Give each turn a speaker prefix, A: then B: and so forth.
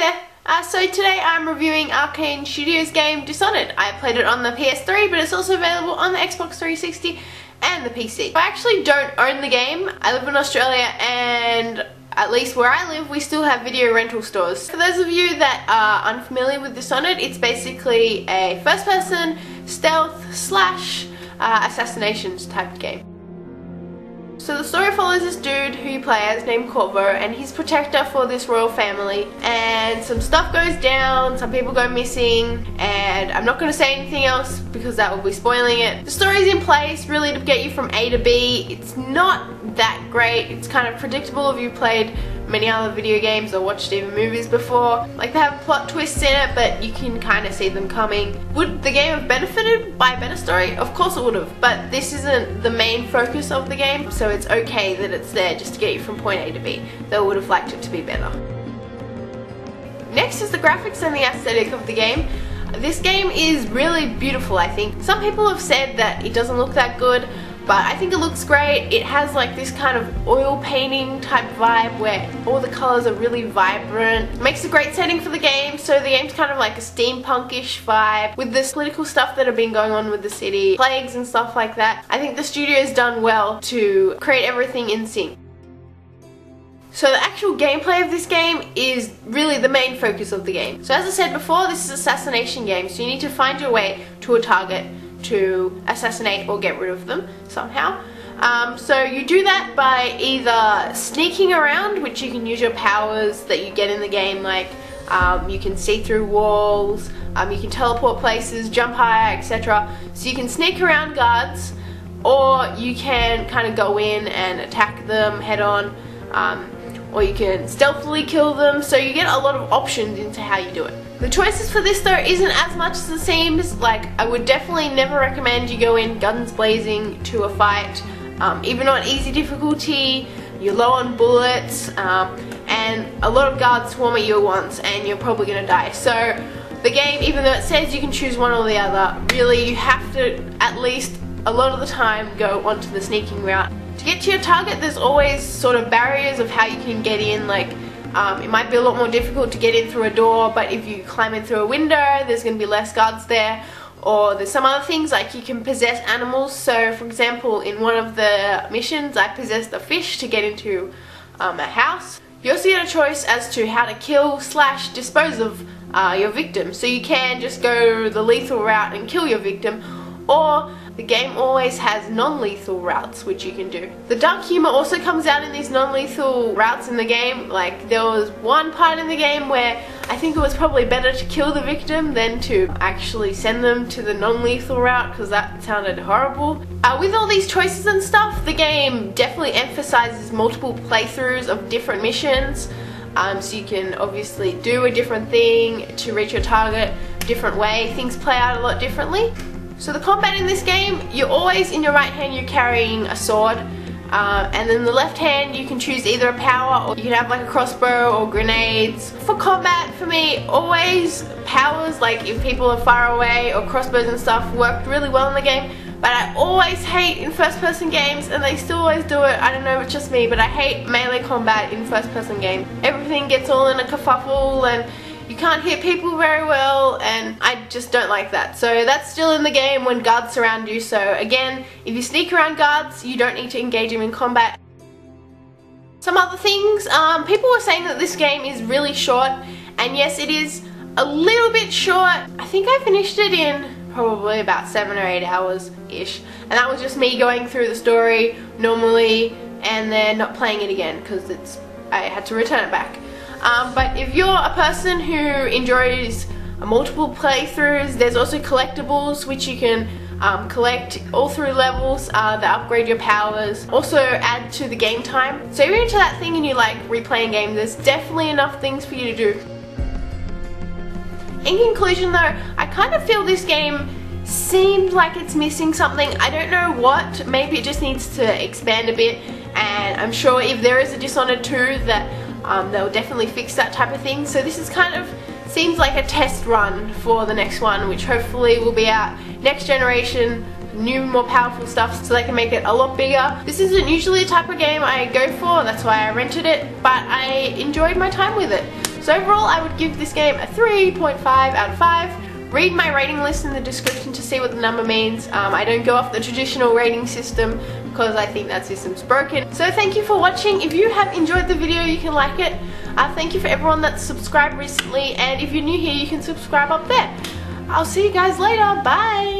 A: there! So today I'm reviewing Arkane Studios' game Dishonored. I played it on the PS3, but it's also available on the Xbox 360 and the PC. I actually don't own the game. I live in Australia, and at least where I live, we still have video rental stores. For those of you that are unfamiliar with Dishonored, it's basically a first-person stealth slash assassinations type game. So the story follows this dude who you play as named Corvo, and he's protector for this royal family, and some stuff goes down, some people go missing, and I'm not going to say anything else because that will be spoiling it. The story's in place really to get you from A to B. It's not that great. It's kind of predictable if you played many other video games or watched even movies before. Like, they have plot twists in it, but you can kind of see them coming. Would the game have benefited by a better story? Of course it would have, but this isn't the main focus of the game, so it's okay that it's there just to get you from point A to B. They would have liked it to be better. Next is the graphics and the aesthetic of the game. This game is really beautiful, I think. Some people have said that it doesn't look that good, but I think it looks great. It has like this kind of oil painting type vibe where all the colours are really vibrant. It makes a great setting for the game, so the game's kind of like a steampunkish vibe with this political stuff that have been going on with the city, plagues and stuff like that. I think the studio's done well to create everything in sync. So the actual gameplay of this game is really the main focus of the game. So as I said before, this is an assassination game, so you need to find your way to a target to assassinate or get rid of them somehow. So you do that by either sneaking around, which you can use your powers that you get in the game, like you can see through walls, you can teleport places, jump higher, etc. So you can sneak around guards, or you can kind of go in and attack them head on, or you can stealthily kill them, so you get a lot of options into how you do it. The choices for this though isn't as much as it seems. Like, I would definitely never recommend you go in guns blazing to a fight. Even on easy difficulty, you're low on bullets, and a lot of guards swarm at you at once and you're probably gonna die. So the game, even though it says you can choose one or the other, really you have to at least a lot of the time go onto the sneaking route. To get to your target, there's always sort of barriers of how you can get in. Like, it might be a lot more difficult to get in through a door, but if you climb in through a window, there's going to be less guards there. Or there's some other things, like you can possess animals. So for example, in one of the missions, I possessed a fish to get into a house. You also get a choice as to how to kill slash dispose of your victim. So you can just go the lethal route and kill your victim, or the game always has non-lethal routes which you can do. The dark humor also comes out in these non-lethal routes in the game. Like, there was one part in the game where I think it was probably better to kill the victim than to actually send them to the non-lethal route, because that sounded horrible. With all these choices and stuff, the game definitely emphasizes multiple playthroughs of different missions. So you can obviously do a different thing to reach your target a different way. Things play out a lot differently. So the combat in this game, you're always, in your right hand you're carrying a sword, and then the left hand you can choose either a power, or you can have like a crossbow or grenades. For combat, for me, always powers, like if people are far away, or crossbows and stuff, worked really well in the game. But I always hate in first person games, and they still always do it, I don't know if it's just me, but I hate melee combat in first person games. Everything gets all in a kerfuffle and you can't hit people very well, and I just don't like that. So that's still in the game when guards surround you. So again, if you sneak around guards, you don't need to engage them in combat. Some other things, people were saying that this game is really short, and yes, it is a little bit short. I think I finished it in probably about 7 or 8 hours ish, and that was just me going through the story normally and then not playing it again because I had to return it back. But if you're a person who enjoys multiple playthroughs, there's also collectibles which you can collect all through levels that upgrade your powers, also add to the game time. So if you're into that thing and you like replaying games, there's definitely enough things for you to do. In conclusion though, I kind of feel this game seems like it's missing something. I don't know what. Maybe it just needs to expand a bit, and I'm sure if there is a Dishonored 2 that they'll definitely fix that type of thing. So this is kind of seems like a test run for the next one, which hopefully will be out next generation, new more powerful stuff, so they can make it a lot bigger. This isn't usually the type of game I go for, that's why I rented it, but I enjoyed my time with it. So overall, I would give this game a 3.5 out of 5. Read my rating list in the description to see what the number means. I don't go off the traditional rating system because I think that system's broken. So thank you for watching. If you have enjoyed the video, you can like it. Thank you for everyone that's subscribed recently, and if you're new here, you can subscribe up there. I'll see you guys later. Bye!